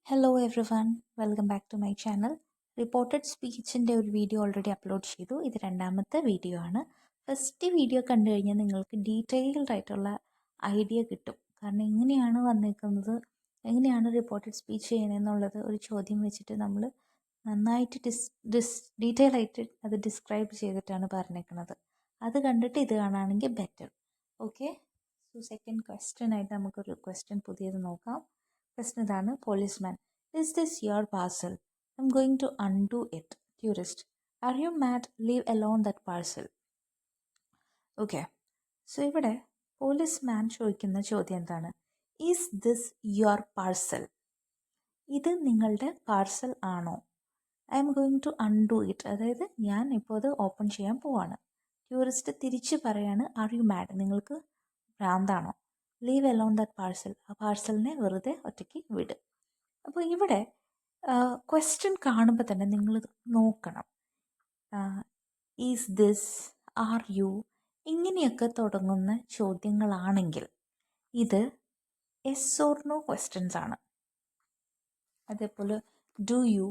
Hello everyone, welcome back to my channel. Reported സ്പീച്ചിൻ്റെ ഒരു video already upload ചെയ്തു. ഇത് രണ്ടാമത്തെ വീഡിയോ ആണ്. ഫസ്റ്റ് വീഡിയോ കണ്ടു കഴിഞ്ഞാൽ നിങ്ങൾക്ക് ഡീറ്റെയിൽഡ് ആയിട്ടുള്ള ഐഡിയ കിട്ടും. കാരണം എങ്ങനെയാണ് വന്നേക്കുന്നത്, എങ്ങനെയാണ് റിപ്പോർട്ടഡ് സ്പീച്ച് ചെയ്യണമെന്നുള്ളത് ഒരു ചോദ്യം വെച്ചിട്ട് നമ്മൾ നന്നായിട്ട് ഡീറ്റെയിൽ ആയിട്ട് അത് ഡിസ്ക്രൈബ് ചെയ്തിട്ടാണ് പറഞ്ഞേക്കുന്നത്. അത് കണ്ടിട്ട് ഇത് കാണുകയാണെങ്കിൽ better. Okay, so second question ആയിട്ട് നമുക്കൊരു ക്വസ്റ്റ്യൻ പുതിയത് നോക്കാം. ക്വസ്റ്റ്യൻ ഇതാണ്: policeman, is this your parcel? I'm going to undo it. Tourist, are you mad? Leave alone that parcel. Okay, so ഇവിടെ പോലീസ്മാൻ ചോദിക്കുന്ന ചോദ്യം എന്താണ്? Is this your parcel? ഇത് നിങ്ങളുടെ പാർസൽ ആണോ? I am going to undo it, അതായത് ഞാൻ ഇപ്പോൾ അത് ഓപ്പൺ ചെയ്യാൻ പോവാണ്. ടൂറിസ്റ്റ് തിരിച്ച് പറയാണ്, ആർ യു മാഡ്? നിങ്ങൾക്ക് ഭ്രാന്താണോ? ലീവ് അലോൺ ദാറ്റ് പാർസൽ, ആ പാർസലിനെ വെറുതെ ഒറ്റയ്ക്ക് വിട്. അപ്പോൾ ഇവിടെ ക്വസ്റ്റ്യൻ കാണുമ്പോൾ തന്നെ നിങ്ങൾ നോക്കണം. ഈസ് ദിസ്, ആർ യു, ഇങ്ങനെയൊക്കെ തുടങ്ങുന്ന ചോദ്യങ്ങളാണെങ്കിൽ ഇത് എസ് ഓർ നോ ക്വസ്റ്റ്യൻസ് ആണ്. അതേപോലെ ഡു യു,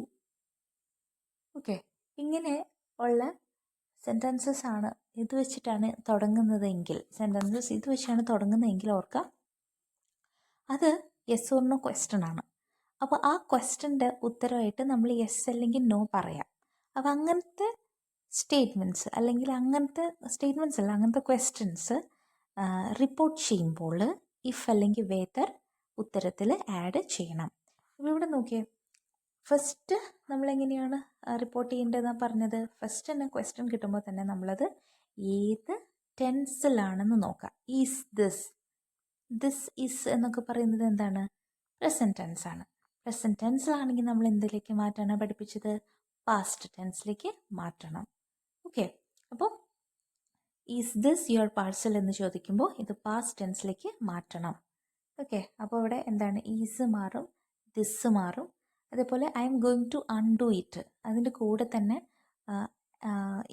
ഓക്കെ, ഇങ്ങനെ ഉള്ള സെൻറ്റൻസസ് ആണ് ഇത് വെച്ചിട്ടാണ് തുടങ്ങുന്നതെങ്കിൽ, സെൻറ്റൻസസ് ഇത് വെച്ചാണ് തുടങ്ങുന്നതെങ്കിൽ ഓർക്കാം, അത് യെസ് ഓർ നോ ക്വസ്റ്റ്യൻ ആണ്. അപ്പോൾ ആ ക്വസ്റ്റ്യൻ്റെ ഉത്തരമായിട്ട് നമ്മൾ യെസ് അല്ലെങ്കിൽ നോ പറയാം. അപ്പോൾ അങ്ങനത്തെ സ്റ്റേറ്റ്മെൻറ്റ്സ് അല്ലെങ്കിൽ അങ്ങനത്തെ സ്റ്റേറ്റ്മെൻറ്റ്സ് അല്ല, അങ്ങനത്തെ ക്വസ്റ്റ്യൻസ് റിപ്പോർട്ട് ചെയ്യുമ്പോൾ ഇഫ് അല്ലെങ്കിൽ വേദർ ഉത്തരത്തിൽ ആഡ് ചെയ്യണം. അപ്പോൾ ഇവിടെ നോക്കിയേ, ഫസ്റ്റ് നമ്മളെങ്ങനെയാണ് റിപ്പോർട്ട് ചെയ്യേണ്ടതെന്നാണ് പറഞ്ഞത്. ഫസ്റ്റ് തന്നെ ക്വസ്റ്റ്യൻ കിട്ടുമ്പോൾ തന്നെ നമ്മളത് ഏത് ടെൻസിലാണെന്ന് നോക്കാം. ഈസ് ദിസ്, ദിസ് ഈസ് എന്നൊക്കെ പറയുന്നത് എന്താണ്? പ്രസൻറ്റ് ടെൻസ് ആണ്. പ്രസൻറ്റ് ടെൻസിലാണെങ്കിൽ നമ്മൾ എന്തിലേക്ക് മാറ്റാനാണ് പഠിപ്പിച്ചത്? പാസ്റ്റ് ടെൻസിലേക്ക് മാറ്റണം. ഓക്കെ, അപ്പോൾ ഈസ് ദിസ് യുവർ പാർസൽ എന്ന് ചോദിക്കുമ്പോൾ ഇത് പാസ്റ്റ് ടെൻസിലേക്ക് മാറ്റണം. ഓക്കെ, അപ്പോൾ ഇവിടെ എന്താണ്? ഈസ് മാറും, ദിസ് മാറും. അതേപോലെ I am going to undo it, അതിൻ്റെ കൂടെ തന്നെ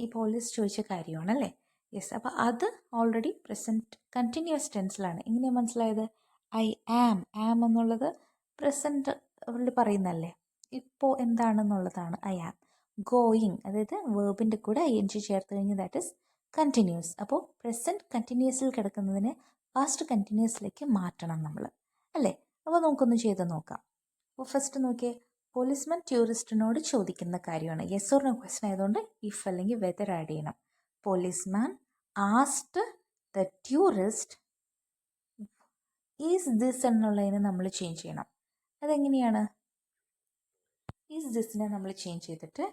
ഈ പോലീസ് ചോദിച്ച കാര്യമാണല്ലേ. യെസ്, അപ്പോൾ അത് ഓൾറെഡി പ്രസൻറ്റ് കണ്ടിന്യൂസ് ടെൻസിലാണ്. എങ്ങനെയാണ് മനസ്സിലായത്? ഐ ആം എന്നുള്ളത് പ്രസൻറ്റ് പറയുന്നല്ലേ, ഇപ്പോൾ എന്താണെന്നുള്ളതാണ് ഐ ആം. ഗോയിങ്, അതായത് വേർബിൻ്റെ കൂടെ ഐ എൻ ജി ചേർത്ത് കഴിഞ്ഞാൽ ദാറ്റ് ഇസ് കണ്ടിന്യൂസ്. അപ്പോൾ പ്രസൻറ്റ് കണ്ടിന്യൂസിൽ കിടക്കുന്നതിനെ പാസ്റ്റ് കണ്ടിന്യൂസിലേക്ക് മാറ്റണം നമ്മൾ, അല്ലേ? അപ്പോൾ നമുക്കൊന്ന് ചെയ്ത് നോക്കാം. അപ്പോൾ ഫസ്റ്റ് നോക്കിയേ, പോലീസ്മാൻ ടൂറിസ്റ്റിനോട് ചോദിക്കുന്ന കാര്യമാണ്. യെസ് ഓർ നോ ക്വസ്റ്റൻ ആയതുകൊണ്ട് ഇഫ് അല്ലെങ്കിൽ വെദർ ആഡ് ചെയ്യണം. Policeman asked the tourist is this എന്നുള്ളതിനെ നമ്മൾ ചേഞ്ച് ചെയ്യണം. അതെങ്ങനെയാണ്? ഈസ് ദിസിനെ നമ്മൾ ചേഞ്ച് ചെയ്തിട്ട്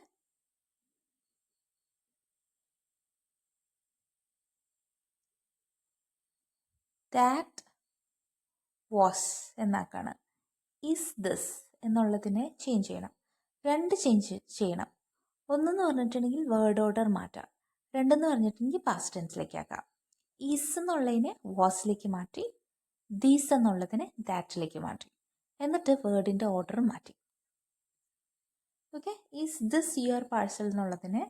ദാറ്റ് വാസ് എന്നാക്കാണ്. ഈസ് ദിസ് എന്നുള്ളതിനെ ചേഞ്ച് ചെയ്യണം. രണ്ട് ചേഞ്ച് ചെയ്യണം. ഒന്നെന്ന് പറഞ്ഞിട്ടുണ്ടെങ്കിൽ വേർഡ് ഓർഡർ മാറ്റാം. രണ്ടെന്ന് പറഞ്ഞിട്ടുണ്ടെങ്കിൽ പാസ്റ്റ് ടെൻസിലേക്ക് ആക്കാം. ഈസ് എന്നുള്ളതിനെ വാസിലേക്ക് മാറ്റി, ദീസ് എന്നുള്ളതിനെ ദാറ്റിലേക്ക് മാറ്റി, എന്നിട്ട് വേർഡിൻ്റെ ഓർഡർ മാറ്റി. Okay, is this your parcel എന്നുള്ളതിനെ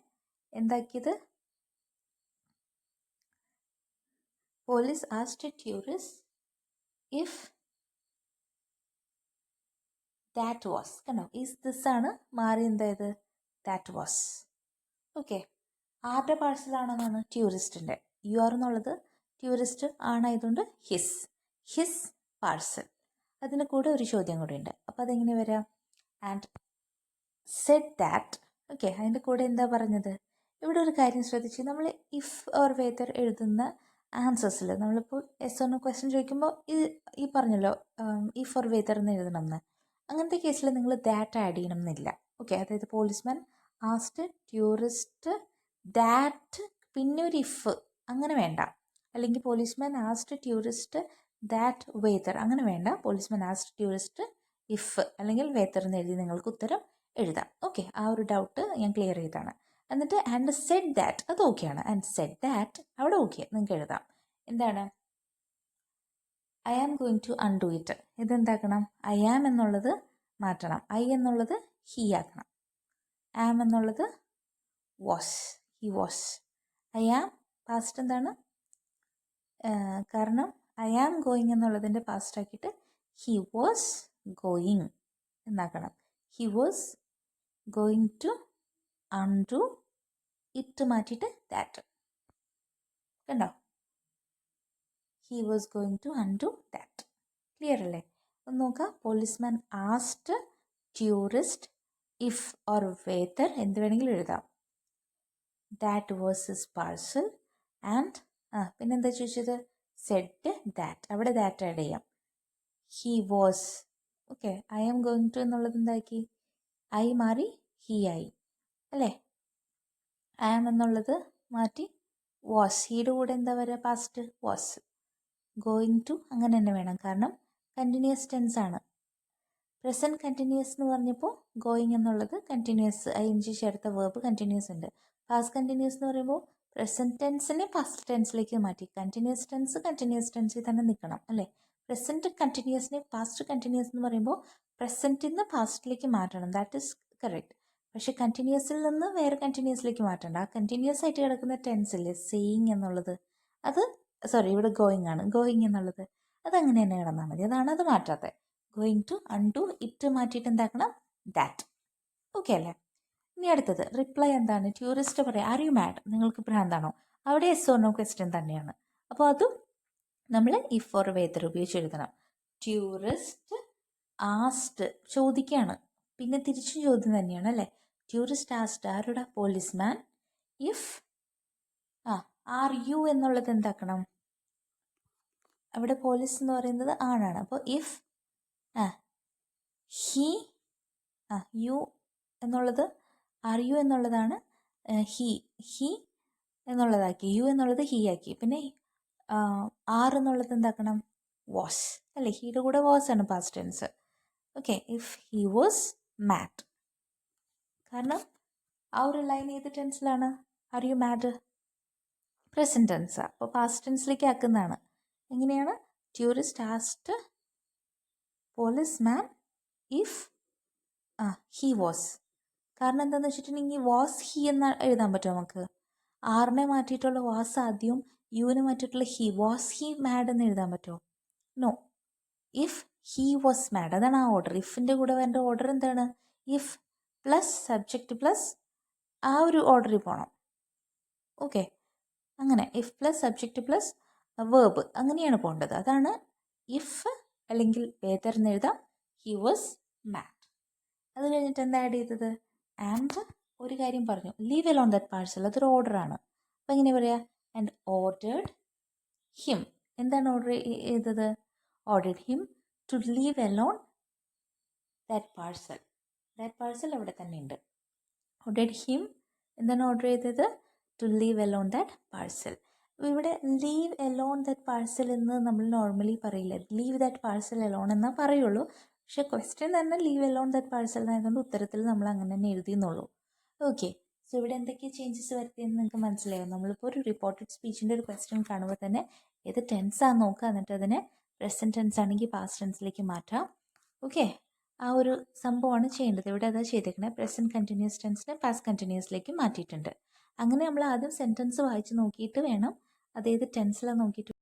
എന്താക്കിയത്? Police asked tourist if that was. കണ്ടോ, ഈസ് ദിസ് ആണ് മാറി എന്തായത്? That was. ഓക്കെ, ആരുടെ പാർസലാണെന്നാണ്? ടൂറിസ്റ്റിൻ്റെ. യുവർ എന്നുള്ളത് ടൂറിസ്റ്റ് ആണായതുകൊണ്ട് ഹിസ് പാർസൽ. അതിന് കൂടെ ഒരു ചോദ്യം കൂടെ ഉണ്ട്. അപ്പോൾ അതെങ്ങനെ വരാം? And said that. ഓക്കെ, അതിൻ്റെ കൂടെ എന്താ പറഞ്ഞത്? ഇവിടെ ഒരു കാര്യം ശ്രദ്ധിച്ച്, നമ്മൾ ഇഫ് ഓർ വെദർ എഴുതുന്ന ആൻസേഴ്സിൽ നമ്മളിപ്പോൾ എസ് ഓർ നോ ക്വസ്റ്റ്യൻ ചോദിക്കുമ്പോൾ ഈ പറഞ്ഞല്ലോ ഇഫ് ഓർ വെദർ എന്ന് എഴുതണം എന്ന്. അങ്ങനത്തെ കേസിൽ നിങ്ങൾ ദാറ്റ് ആഡ് ചെയ്യണം എന്നില്ല. ഓക്കെ, അതായത് പോലീസ്മാൻ ആസ്ക്ഡ് ടൂറിസ്റ്റ് ദാറ്റ്, പിന്നെ ഒരു ഇഫ്, അങ്ങനെ വേണ്ട. അല്ലെങ്കിൽ policeman asked tourist that whether, അങ്ങനെ വേണ്ട. പോലീസ്മാൻ ആസ്ക്ഡ് ടൂറിസ്റ്റ് ഇഫ് അല്ലെങ്കിൽ വെദർ എന്ന് എഴുതി നിങ്ങൾക്ക് ഉത്തരം എഴുതാം. ഓക്കെ, ആ ഒരു ഡൗട്ട് ഞാൻ ക്ലിയർ ചെയ്താണ്. എന്നിട്ട് ആൻഡ് സെഡ് ദാറ്റ്, അത് ഓക്കെയാണ്. ആൻഡ് സെഡ് ദാറ്റ് അവിടെ ഓക്കെ, നിങ്ങൾക്ക് എഴുതാം. എന്താണ്? I am going to undo it. ഇതെന്താക്കണം? ഐ ആം എന്നുള്ളത് മാറ്റണം. ഐ എന്നുള്ളത് ഹി ആക്കണം. ആം എന്നുള്ളത് was, he was. I am past എന്താണ്? കാരണം ഐ ആം ഗോയിങ് എന്നുള്ളതിൻ്റെ പാസ്റ്റ് ആക്കിയിട്ട് ഹി വാസ് ഗോയിങ് എന്നാക്കണം. He was going to undo, it മാറ്റിയിട്ട് ദാറ്റ്. കണ്ടോ? He was going to undo that. Clear അല്ലേ? ഒന്ന് നോക്കാം. Policeman asked tourist if or whether എന്ത് വേണമെങ്കിലും എഴുതാം. That was his parcel and പിന്നെന്താ ചോദിച്ചത്? Said that. അവിടെ ദാറ്റ് ആഡ് ചെയ്യാം. He was, okay, I am going to എന്നുള്ളത് എന്താക്കി? ഐ മാറി ഹി ആയി അല്ലേ? ഐ ആം എന്നുള്ളത് മാറ്റി വാസ്. ഹീയുടെ കൂടെ എന്താ വരിക? Past was. ഗോയിങ് ടു അങ്ങനെ തന്നെ വേണം, കാരണം കണ്ടിന്യൂസ് ടെൻസ് ആണ്. പ്രസൻറ്റ് കണ്ടിന്യൂസ് എന്ന് പറഞ്ഞപ്പോൾ ഗോയിങ് എന്നുള്ളത് കണ്ടിന്യൂസ് ING ചേർത്ത വേർബ് കണ്ടിന്യൂസ് ഉണ്ട്. പാസ്റ്റ് കണ്ടിന്യൂസ് എന്ന് പറയുമ്പോൾ പ്രസൻറ്റ് ടെൻസിനെ പാസ്റ്റ് ടെൻസിലേക്ക് മാറ്റി. കണ്ടിന്യൂസ് ടെൻസിൽ തന്നെ നിൽക്കണം അല്ലേ? പ്രസൻറ്റ് കണ്ടിന്യൂസിനെ പാസ്റ്റ് കണ്ടിന്യൂസ് എന്ന് പറയുമ്പോൾ പ്രസൻറ്റിൽ നിന്ന് പാസ്റ്റിലേക്ക് മാറ്റണം. That is correct. പക്ഷേ കണ്ടിന്യൂസിൽ നിന്ന് വേറെ കണ്ടിന്യൂസിലേക്ക് മാറ്റണ്ട. ആ കണ്ടിന്യൂസ് ആയിട്ട് കിടക്കുന്ന ടെൻസില്ലേ സെയിങ് എന്നുള്ളത്, അത് ഇവിടെ ഗോയിങ് ആണ്. ഗോയിങ് എന്നുള്ളത് അതങ്ങനെ തന്നെ കിടന്നാൽ മതി. അതാണ് അത് മാറ്റാത്തത്. ഗോയിങ് ടു അൺഡു, ഇറ്റ് മാറ്റിയിട്ട് എന്താക്കണം? ദാറ്റ്. ഓക്കെ അല്ലേ? ഇനി അടുത്തത് റിപ്ലൈ എന്താണ്? ടൂറിസ്റ്റ് പറയാം, ആർ യു മാഡ്? നിങ്ങൾക്ക് ഭ്രാന്താണോ? അവിടെ yes or no ക്വസ്റ്റ്യൻ തന്നെയാണ്. അപ്പോൾ അതും നമ്മൾ ഇഫ് ഓർ വെദർ ഉപയോഗിച്ച് എഴുതണം. ടൂറിസ്റ്റ് ആസ്ഡ് ചോദിക്കുകയാണ്, പിന്നെ തിരിച്ചും ചോദ്യം തന്നെയാണ് അല്ലേ? ടൂറിസ്റ്റ് ആസ്ഡ് ആരുടെ? പോലീസ്മാൻ ഇഫ് ആർ യു എന്നുള്ളത് എന്താക്കണം? അവിടെ പോലീസ് എന്ന് പറയുന്നത് ആണാണ്. അപ്പോൾ ഇഫ് ഹി യു എന്നുള്ളത് ആർ യു എന്നുള്ളതാണ് ഹി എന്നുള്ളതാക്കി, യു എന്നുള്ളത് ഹി ആക്കി. പിന്നെ ആർ എന്നുള്ളത് എന്താക്കണം? വാസ് അല്ലേ? ഹീയുടെ കൂടെ വാസ് ആണ് past tense. Okay, if he was mad, കാരണം ആ ഒരു ലൈൻ ഏത് ടെൻസിലാണ്? Are you mad present tense. അപ്പോൾ പാസ്റ്റ് ടെൻസിലേക്ക് ആക്കുന്നതാണ്. എങ്ങനെയാണ്? Tourist asked policeman if he was. കാരണം എന്താണെന്ന് വെച്ചിട്ടുണ്ടെങ്കിൽ വാസ് ഹി എന്ന് എഴുതാൻ പറ്റുമോ നമുക്ക്? ആറിനെ മാറ്റിയിട്ടുള്ള വാസ് ആദ്യവും യുവിനെ മാറ്റിയിട്ടുള്ള ഹി, വാസ് ഹി മാഡ് എന്ന് എഴുതാൻ പറ്റുമോ? No. If he was mad, അതാണ് ആ ഓർഡർ. ഇഫിൻ്റെ കൂടെ വരേണ്ട ഓർഡർ എന്താണ്? ഇഫ് പ്ലസ് സബ്ജക്റ്റ് പ്ലസ് ആ ഒരു ഓർഡറിൽ പോകണം. ഓക്കെ, അങ്ങനെ if plus subject plus verb അങ്ങനെയാണ് പോകേണ്ടത്. അതാണ് ഇഫ് അല്ലെങ്കിൽ വെദർ എന്ന് എഴുതാം. He was mad. അത് കഴിഞ്ഞിട്ട് എന്താ ആഡ് ചെയ്തത്? ആൻഡ് ഒരു കാര്യം പറഞ്ഞു, ലീവ് അലോൺ ദാറ്റ് പാഴ്സൽ. അതൊരു ഓർഡറാണ്. അപ്പം എങ്ങനെ പറയാം? And ordered him. എന്താണ് ഓർഡർ ചെയ്തത്? Ordered him to leave alone that parcel. That parcel അവിടെ തന്നെ ഉണ്ട്. ഓർഡേർഡ് ഹിം എന്താണ് ഓർഡർ ചെയ്തത്? To leave alone that parcel. ഇവിടെ ലീവ് അലോൺ ദാറ്റ് പാഴ്സൽ എന്ന് നമ്മൾ നോർമലി പറയില്ല. ലീവ് ദാറ്റ് പാഴ്സൽ അലോൺ എന്നാൽ പറയുള്ളൂ. പക്ഷേ ക്വസ്റ്റ്യൻ തന്നെ ലീവ് അലോൺ ദാറ്റ് പാഴ്സൽ ആയതുകൊണ്ട് ഉത്തരത്തിൽ നമ്മൾ അങ്ങനെ തന്നെ എഴുതിയെന്നുള്ളൂ. ഓക്കെ, സോ ഇവിടെ എന്തൊക്കെ ചേഞ്ചസ് വരുത്തിയെന്ന് നിങ്ങൾക്ക് മനസ്സിലായോ? നമ്മളിപ്പോൾ ഒരു റിപ്പോർട്ടഡ് സ്പീച്ചിൻ്റെ ഒരു ക്വസ്റ്റ്യൻ കാണുമ്പോൾ തന്നെ ഏത് ടെൻസാണെന്ന് നോക്കുക, എന്നിട്ട് അതിനെ പ്രസൻറ്റ് ടെൻസ് ആണെങ്കിൽ പാസ്റ്റ് ടെൻസിലേക്ക് മാറ്റാം. ഓക്കെ, ആ ഒരു സംഭവമാണ് ചെയ്യേണ്ടത്. ഇവിടെ അതാ ചെയ്തേക്കുന്നത്. പ്രസൻറ്റ് കണ്ടിന്യൂസ് ടെൻസിനെ പാസ്റ്റ് കണ്ടിന്യൂസിലേക്ക് മാറ്റിയിട്ടുണ്ട്. അങ്ങനെ നമ്മൾ ആദ്യം സെൻറ്റൻസ് വായിച്ച് നോക്കിയിട്ട് വേണം അതേത് ടെൻസിലാണ് നോക്കിയിട്ട്